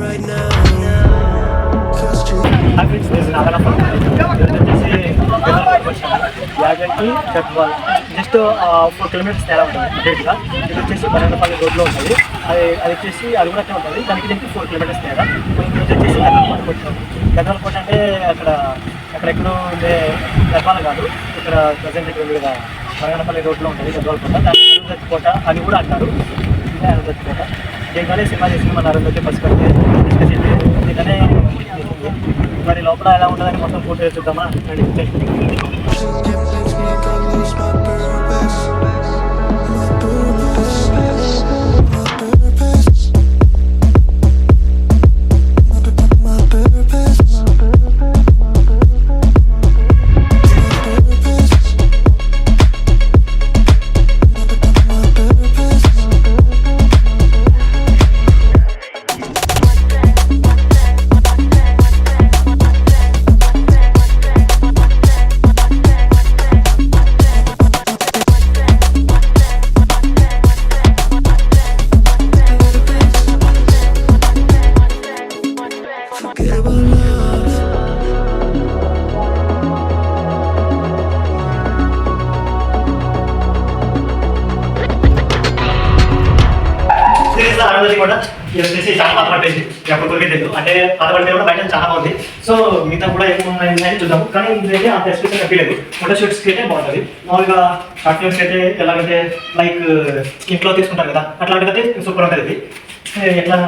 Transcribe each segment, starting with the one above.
right now. Yaganti Gadwal just 4 kilometres తేడా ఉంటుంది అదేగా. ఇది వచ్చేసి బనగనపల్లి రోడ్లో ఉంటుంది. అది వచ్చేసి అది కూడా అక్కడ ఉంటుంది. దానికి దీనికి 4 కిలోమీటర్స్ తేడా. ఇది వచ్చేసి గద్వాల్ కోట. గద్వాల్ కోట అంటే అక్కడెక్కడో ఉండే గద్వాల కాదు, ఇక్కడ ప్రజెంట్ ఇక్కడ మీద బనగనపల్లి రోడ్లో ఉంటుంది గద్వాల్ కోట. దాన్ని అరుంధతి కోట అని కూడా అంటారు. ఇదే అరుంధతి కోట. దీనికనే సినిమా చేసి మన అరుంధతి పసిపడితే దీనికనే మరి లోపల ఎలా ఉంటుందని మొత్తం ఫోటో చూద్దామా? కూడా ఇది వచ్చేసి చాలా పాతపడిపోయింది, ఎప్పుడు దొరికేది అంటే పాతపడితే కూడా బయట చాలా బాగుంది. సో మిగతా కూడా ఏమున్నాయని చూద్దాం. కానీ ఇదైతే అంత ఎక్స్ప్రెషన్ అప్పలేదు. ఫోటో షూట్స్కి అయితే బాగుంటుంది. మామూలుగా షార్ట్ ఫిల్మ్స్కి అయితే ఎలాగంటే లైక్ ఇంట్లో తీసుకుంటారు కదా, అట్లాంటిదైతే సూపర్ ఉంటుంది. ఇది ఎట్లా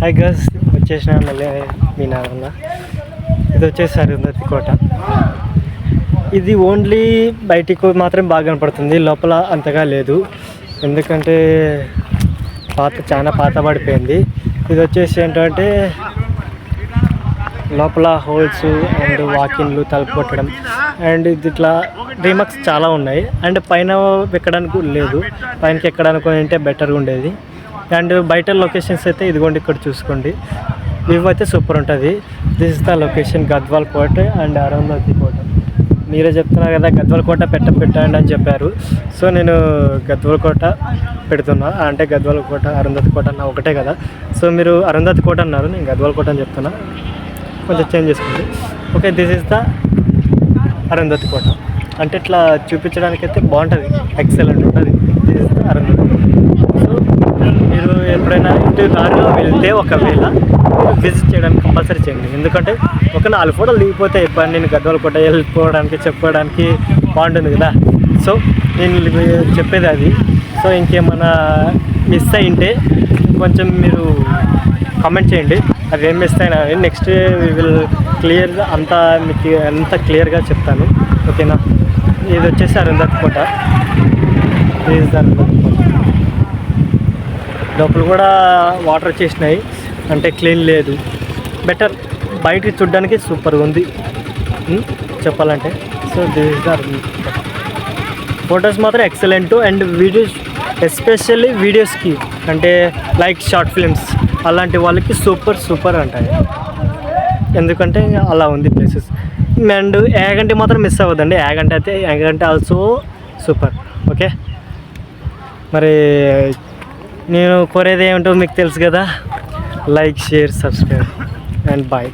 హై గర్ల్స్, వచ్చేసిన మళ్ళీ మీ నాన్న. ఇది వచ్చేసి అరుంధతి కోట. ఇది ఓన్లీ బయటికి మాత్రం బాగా కనపడుతుంది, లోపల అంతగా లేదు. ఎందుకంటే చాలా పాత పడిపోయింది. ఇది వచ్చేసి ఏంటంటే లోపల హోల్స్ అండ్ వాకిన్లు తలుపు కొట్టడం అండ్ ఇది ఇట్లా రీమార్క్స్ చాలా ఉన్నాయి. అండ్ పైన ఎక్కడానికి లేదు, పైనకి ఎక్కడానికి అంటే బెటర్గా ఉండేది. అండ్ బయట లొకేషన్స్ అయితే ఇదిగోండి, ఇక్కడ చూసుకోండి, వ్యూ అయితే సూపర్ ఉంటుంది. This is the location Gadwal కోట అండ్ అరుంధతి కోట. మీరే చెప్తున్నారు కదా గద్వాల్ కోట పెట్టండి అని చెప్పారు. సో నేను గద్వాల్ కోట పెడుతున్నా, అంటే గద్వాల్ కోట అరుంధతి కోట అన్న ఒకటే కదా. సో మీరు అరుంధతి కోట అన్నారు, నేను గద్వాల్ కోట అని చెప్తున్నా, కొంచెం చేంజ్ చేసుకోండి. Okay, this is the Arundhati కోట. అంటే ఇట్లా చూపించడానికైతే బాగుంటుంది, ఎక్సలెంట్ ఉంటుంది. This is the Arundhati. So మీరు ఎప్పుడైనా ఇటు దారిలో వెళ్తే ఒకవేళ విజిట్ చేయడానికి కంపల్సరీ చేయండి. ఎందుకంటే ఒక 4 ఫోటోలు దిగిపోతే ఇప్పుడు నేను గద్వాల కోట వెళ్ళిపోవడానికి చెప్పుకోవడానికి బాగుంటుంది కదా. సో నేను చెప్పేది అది. సో ఇంకేమైనా మిస్ అయింటే కొంచెం మీరు కామెంట్ చేయండి, అది ఏం మిస్ అయినా నెక్స్ట్ విల్ క్లియర్గా అంతా క్లియర్గా చెప్తాను. ఓకేనా. ఇది వచ్చేసి అరుంధతి కోట. లోపల కూడా వాటర్ వచ్చేసినాయి, అంటే క్లీన్ లేదు. బెటర్ బయటికి చూడడానికి సూపర్గా ఉంది చెప్పాలంటే. So this is the photos మాత్రం ఎక్సలెంట్. అండ్ వీడియోస్ ఎస్పెషల్లీ వీడియోస్కి అంటే లైక్ షార్ట్ ఫిల్మ్స్ అలాంటి వాళ్ళకి సూపర్ అంటాయి. ఎందుకంటే అలా ఉంది ప్లేసెస్. అండ్ యాగంటి మాత్రం మిస్ అవ్వదండి. Yaganti also super. ఓకే. మరి నేను కోరేది ఏమిటో మీకు తెలుసు కదా. Like, share, subscribe and bye.